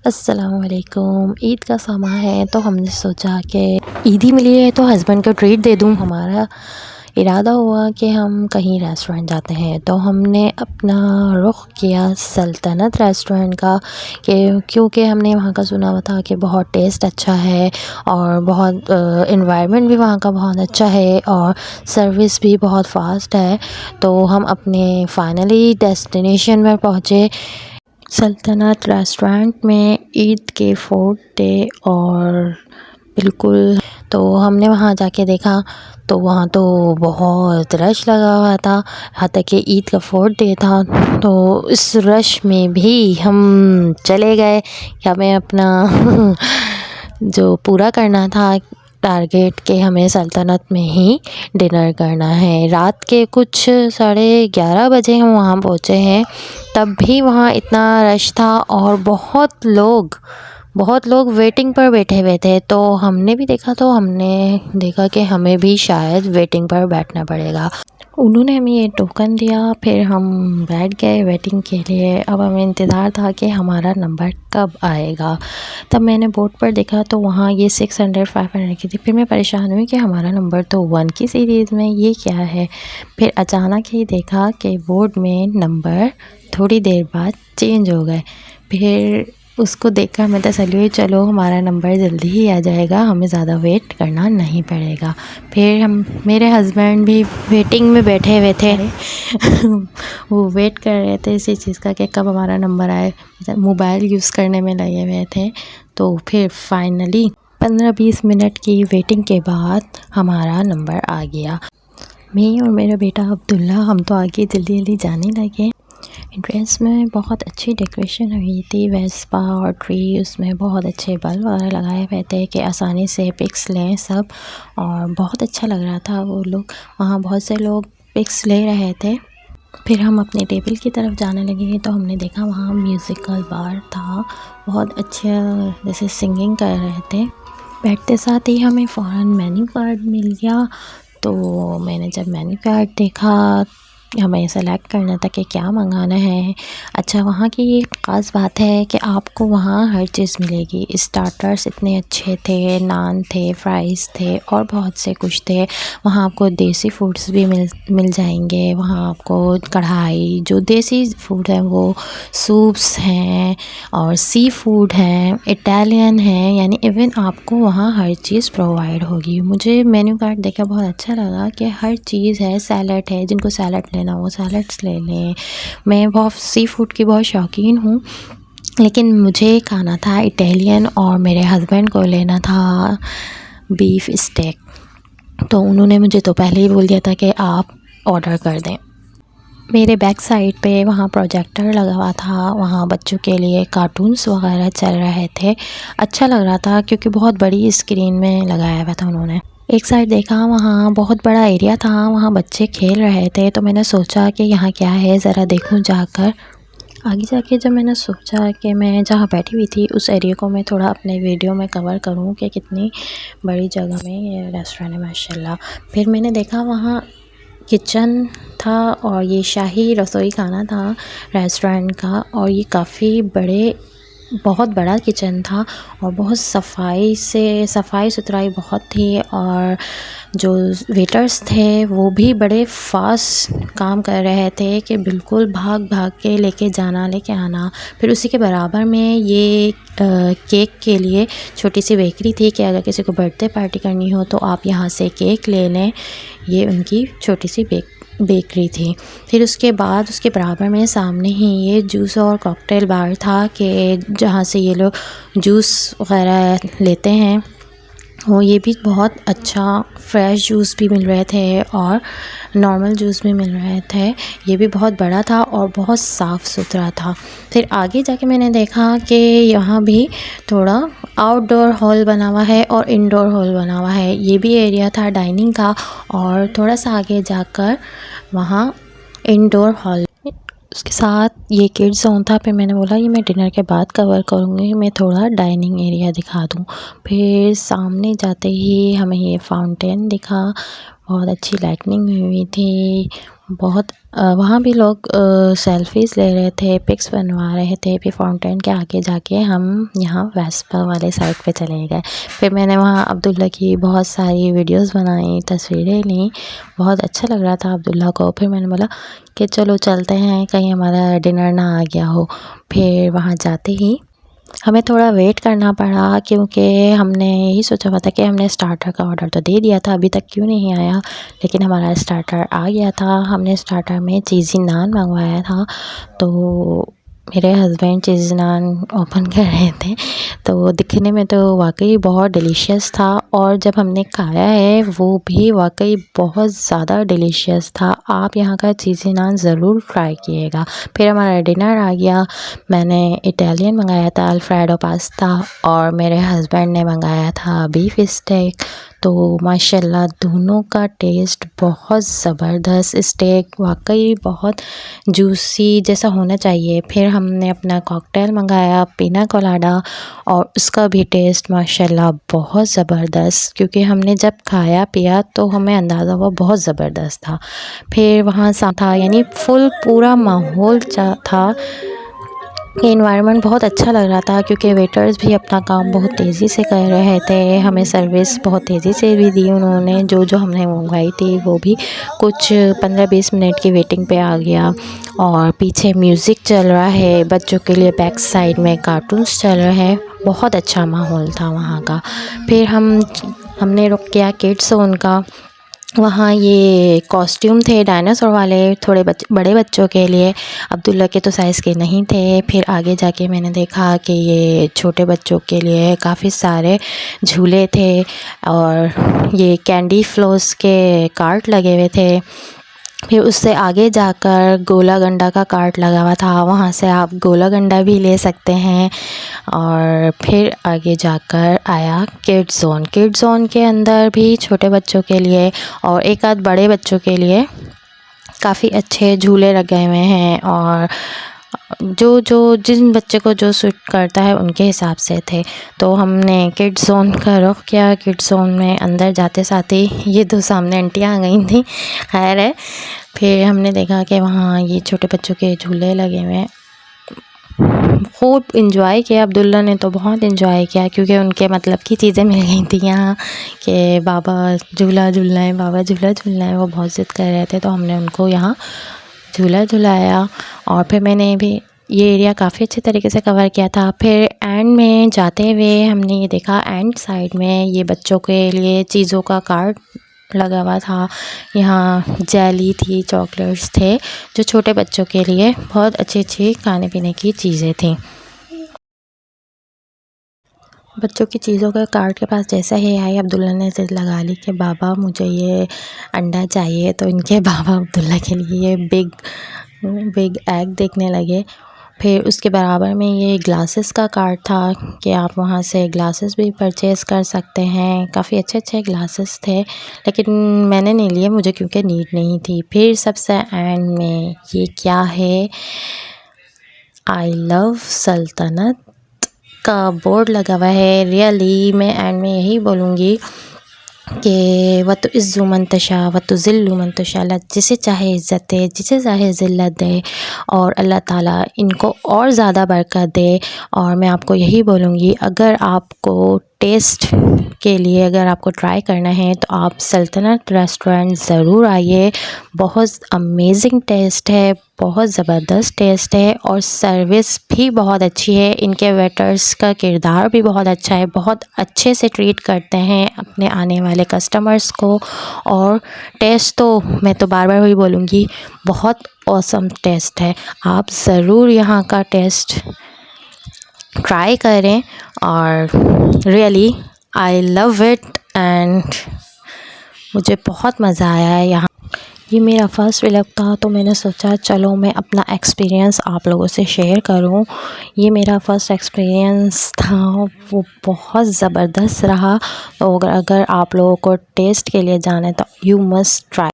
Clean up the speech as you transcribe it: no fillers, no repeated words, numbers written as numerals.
अस्सलामुअलैकुम। ईद का समा है तो हमने सोचा कि ईद ही मिली है तो हस्बैंड को ट्रीट दे दूँ। हमारा इरादा हुआ कि हम कहीं रेस्टोरेंट जाते हैं, तो हमने अपना रुख़ किया सल्तनत रेस्टोरेंट का क्योंकि हमने वहाँ का सुना हुआ था कि बहुत टेस्ट अच्छा है और बहुत एनवायरनमेंट भी वहाँ का बहुत अच्छा है और सर्विस भी बहुत फ़ास्ट है। तो हम अपने फाइनली डेस्टिनेशन में पहुँचे। सल्तनत रेस्टोरेंट में ईद के 4th डे और बिल्कुल तो हमने वहाँ जाके देखा तो वहाँ तो बहुत रश लगा हुआ था। यहाँ तक कि ईद का 4th डे था तो इस रश में भी हम चले गए कि हमें अपना जो पूरा करना था टारगेट के हमें सल्तनत में ही डिनर करना है। रात के कुछ 11:30 बजे हम वहाँ पहुँचे हैं, तब भी वहाँ इतना रश था और बहुत लोग वेटिंग पर बैठे हुए थे। तो हमने भी देखा तो हमने देखा कि हमें भी शायद वेटिंग पर बैठना पड़ेगा। उन्होंने हमें ये टोकन दिया, फिर हम बैठ गए वेटिंग के लिए। अब हमें इंतज़ार था कि हमारा नंबर कब आएगा। तब मैंने बोर्ड पर देखा तो वहाँ ये 600 500 की थी। फिर मैं परेशान हुई कि हमारा नंबर तो 1 की सीरीज़ में, ये क्या है। फिर अचानक ही देखा कि बोर्ड में नंबर थोड़ी देर बाद चेंज हो गए। फिर उसको देखकर हमें तसल्ली हुई, चलो हमारा नंबर जल्दी ही आ जाएगा, हमें ज़्यादा वेट करना नहीं पड़ेगा। फिर मेरे हस्बैंड भी वेटिंग में बैठे हुए थे वो वेट कर रहे थे इसी चीज़ का कि कब हमारा नंबर आए, मोबाइल यूज़ करने में लगे हुए थे। तो फिर फाइनली 15-20 मिनट की वेटिंग के बाद हमारा नंबर आ गया। मैं और मेरा बेटा अब्दुल्ला हम तो आगे जल्दी जल्दी जाने लगे। एंट्रेंस में बहुत अच्छी डेकोरेशन हुई थी, वेस्पा और ट्री, उसमें बहुत अच्छे बल्ब वगैरह लगाए हुए थे कि आसानी से पिक्स लें सब, और बहुत अच्छा लग रहा था। वो लोग वहाँ बहुत से लोग पिक्स ले रहे थे। फिर हम अपने टेबल की तरफ जाने लगे तो हमने देखा वहाँ म्यूज़िकल बार था, बहुत अच्छा जैसे सिंगिंग कर रहे थे। बैठते साथ ही हमें फ़ौरन मेन्यू कार्ड मिल गया। तो मैंने जब मेन्यू कार्ड देखा, हमें सेलेक्ट करना था कि क्या मंगाना है। अच्छा, वहाँ की ये ख़ास बात है कि आपको वहाँ हर चीज़ मिलेगी। स्टार्टर्स इतने अच्छे थे, नान थे, फ्राइज़ थे और बहुत से कुछ थे। वहाँ आपको देसी फूड्स भी मिल जाएंगे। वहाँ आपको कढ़ाई जो देसी फूड है वो, सूप्स हैं और सी फूड हैं, इटालियन हैं, यानी इवन आपको वहाँ हर चीज़ प्रोवाइड होगी। मुझे मेन्यू कार्ड देखकर बहुत अच्छा लगा कि हर चीज़ है। सैलड है, जिनको सैलड लेना वो सैलड्स ले लें। मैं बहुत सी फूड की बहुत शौकीन हूँ, लेकिन मुझे खाना था इटालियन और मेरे हस्बैंड को लेना था बीफ स्टेक। तो उन्होंने मुझे तो पहले ही बोल दिया था कि आप ऑर्डर कर दें। मेरे बैक साइड पे वहाँ प्रोजेक्टर लगा हुआ था, वहाँ बच्चों के लिए कार्टून्स वगैरह चल रहे थे। अच्छा लग रहा था क्योंकि बहुत बड़ी स्क्रीन में लगाया हुआ था उन्होंने। एक साइड देखा वहाँ बहुत बड़ा एरिया था, वहाँ बच्चे खेल रहे थे। तो मैंने सोचा कि यहाँ क्या है ज़रा देखूँ जाकर। आगे जाके जब मैंने सोचा कि मैं जहाँ बैठी हुई थी उस एरिया को मैं थोड़ा अपने वीडियो में कवर करूँ कि कितनी बड़ी जगह में ये रेस्टोरेंट है माशाल्लाह। फिर मैंने देखा वहाँ किचन था और ये शाही रसोई खाना था रेस्टोरेंट का, और ये काफ़ी बहुत बड़ा किचन था और बहुत सफाई सुथराई बहुत थी। और जो वेटर्स थे वो भी बड़े फास्ट काम कर रहे थे कि बिल्कुल भाग भाग के लेके जाना लेके आना। फिर उसी के बराबर में ये केक के लिए छोटी सी बेकरी थी कि अगर किसी को बर्थडे पार्टी करनी हो तो आप यहाँ से केक ले लें। ये उनकी छोटी सी बेकरी थी। फिर उसके बाद उसके बराबर में सामने ही ये जूस और कॉकटेल बार था कि जहाँ से ये लोग जूस वगैरह लेते हैं। वो ये भी बहुत अच्छा फ्रेश जूस भी मिल रहे थे और नॉर्मल जूस भी मिल रहे थे। ये भी बहुत बड़ा था और बहुत साफ़ सुथरा था। फिर आगे जाके मैंने देखा कि यहाँ भी थोड़ा आउटडोर हॉल बना हुआ है और इंडोर हॉल बना हुआ है। ये भी एरिया था डाइनिंग का, और थोड़ा सा आगे जाकर वहाँ इंडोर हॉल, उसके साथ ये किड्स जोन था। फिर मैंने बोला ये मैं डिनर के बाद कवर करूँगी, मैं थोड़ा डाइनिंग एरिया दिखा दूँ। फिर सामने जाते ही हमें ये फाउंटेन दिखा, बहुत अच्छी लाइटनिंग हुई थी। बहुत वहाँ भी लोग सेल्फ़ीज़ ले रहे थे, पिक्स बनवा रहे थे। फिर फाउंटेन के आगे जाके हम यहाँ वेस्पा वाले साइड पे चले गए। फिर मैंने वहाँ अब्दुल्ला की बहुत सारी वीडियोस बनाई, तस्वीरें ली। बहुत अच्छा लग रहा था अब्दुल्ला को। फिर मैंने बोला कि चलो चलते हैं, कहीं हमारा डिनर ना आ गया हो। फिर वहाँ जाते ही हमें थोड़ा वेट करना पड़ा, क्योंकि हमने यही सोचा हुआ था कि हमने स्टार्टर का ऑर्डर तो दे दिया था, अभी तक क्यों नहीं आया। लेकिन हमारा स्टार्टर आ गया था। हमने स्टार्टर में चीज़ी नान मंगवाया था। तो मेरे हस्बैंड चीज़ी नान ओपन कर रहे थे, तो दिखने में तो वाकई बहुत डिलीशियस था, और जब हमने खाया है वो भी वाकई बहुत ज़्यादा डिलीशियस था। आप यहाँ का चीज़ी नान ज़रूर ट्राई कीजिएगा। फिर हमारा डिनर आ गया। मैंने इटालियन मंगाया था, अल्फ्रेडो पास्ता, और मेरे हस्बैंड ने मंगाया था बीफ स्टेक। तो माशाल्लाह दोनों का टेस्ट बहुत ज़बरदस्त। स्टेक वाकई बहुत जूसी जैसा होना चाहिए। फिर हमने अपना कॉकटेल मंगाया, पीना कोलाडा, और उसका भी टेस्ट माशाल्लाह बहुत ज़बरदस्त, क्योंकि हमने जब खाया पिया तो हमें अंदाज़ा हुआ बहुत ज़बरदस्त था। फिर वहाँ सा था, यानी फुल पूरा माहौल था। ये इन्वायरमेंट बहुत अच्छा लग रहा था, क्योंकि वेटर्स भी अपना काम बहुत तेज़ी से कर रहे थे। हमें सर्विस बहुत तेज़ी से भी दी उन्होंने। जो जो हमने मंगवाई थी वो भी कुछ 15-20 मिनट की वेटिंग पे आ गया। और पीछे म्यूज़िक चल रहा है, बच्चों के लिए बैक साइड में कार्टून्स चल रहे हैं। बहुत अच्छा माहौल था वहाँ का। फिर हमने रुक किया किड्स जोन का। वहाँ ये कॉस्ट्यूम थे डायनासोर वाले, थोड़े बड़े बच्चों के लिए। अब्दुल्ला के तो साइज़ के नहीं थे। फिर आगे जाके मैंने देखा कि ये छोटे बच्चों के लिए काफ़ी सारे झूले थे, और ये कैंडी फ्लोस के कार्ट लगे हुए थे। फिर उससे आगे जाकर गोला गंडा का कार्ट लगा हुआ था, वहाँ से आप गोला गंडा भी ले सकते हैं। और फिर आगे जाकर आया किड्स जोन। किड्स जोन के अंदर भी छोटे बच्चों के लिए और एक आध बड़े बच्चों के लिए काफ़ी अच्छे झूले लगे हुए हैं, और जो जिन बच्चे को जो सूट करता है उनके हिसाब से थे। तो हमने किड्स जोन का रुख किया। किड्स जोन में अंदर जाते साथ ही ये दो सामने आंटियाँ आ गई थी। खैर है, फिर हमने देखा कि वहाँ ये छोटे बच्चों के झूले लगे हुए हैं। खूब इंजॉय किया। अब्दुल्ला ने तो बहुत इंजॉय किया, क्योंकि उनके मतलब की चीज़ें मिल गई थी यहाँ कि बाबा झूला झूलना है, बाबा झूला झूलना है। वो बहुत ज़िद कर रहे थे, तो हमने उनको यहाँ झूला झुलाया। और फिर मैंने भी ये एरिया काफ़ी अच्छे तरीके से कवर किया था। फिर एंड में जाते हुए हमने ये देखा, एंड साइड में ये बच्चों के लिए चीज़ों का कार्ट लगा हुआ था। यहाँ जेली थी, चॉकलेट्स थे, जो छोटे बच्चों के लिए बहुत अच्छी अच्छी खाने पीने की चीज़ें थी। बच्चों की चीज़ों का कार्ट के पास जैसा ही आई, अब्दुल्ला ने ज़िद लगा ली कि बाबा मुझे ये अंडा चाहिए। तो इनके बाबा अब्दुल्ला के लिए ये बिग एग देखने लगे। फिर उसके बराबर में ये ग्लासेस का कार्ट था कि आप वहाँ से ग्लासेस भी परचेज़ कर सकते हैं। काफ़ी अच्छे अच्छे ग्लासेस थे, लेकिन मैंने नहीं लिए, मुझे क्योंकि नीड नहीं थी। फिर सबसे एंड में ये क्या है, आई लव सल्तनत का बोर्ड लगा हुआ है। रियली मैं एंड में यही बोलूँगी कि वत इज़्ज़ु मन तशा वत ज़िल्लु मन तशा, जिसे चाहे इज़्ज़त दे, जिसे चाहे ज़िल्लत दे, और अल्लाह ताला इनको और ज़्यादा बरकत दे। और मैं आपको यही बोलूँगी, अगर आपको टेस्ट के लिए अगर आपको ट्राई करना है तो आप सल्तनत रेस्टोरेंट ज़रूर आइए। बहुत अमेजिंग टेस्ट है, बहुत ज़बरदस्त टेस्ट है, और सर्विस भी बहुत अच्छी है। इनके वेटर्स का किरदार भी बहुत अच्छा है, बहुत अच्छे से ट्रीट करते हैं अपने आने वाले कस्टमर्स को। और टेस्ट तो मैं तो बार बार वही बोलूँगी, बहुत ऑसम टेस्ट है। आप ज़रूर यहाँ का टेस्ट ट्राई करें, और really I love it, and मुझे बहुत मज़ा आया है यहाँ। ये मेरा फ़र्स्ट व्लॉग था, तो मैंने सोचा चलो मैं अपना एक्सपीरियंस आप लोगों से शेयर करूं। ये मेरा फ़र्स्ट एक्सपीरियंस था, वो बहुत ज़बरदस्त रहा। तो अगर आप लोगों को टेस्ट के लिए जाना है तो यू मस्ट ट्राई।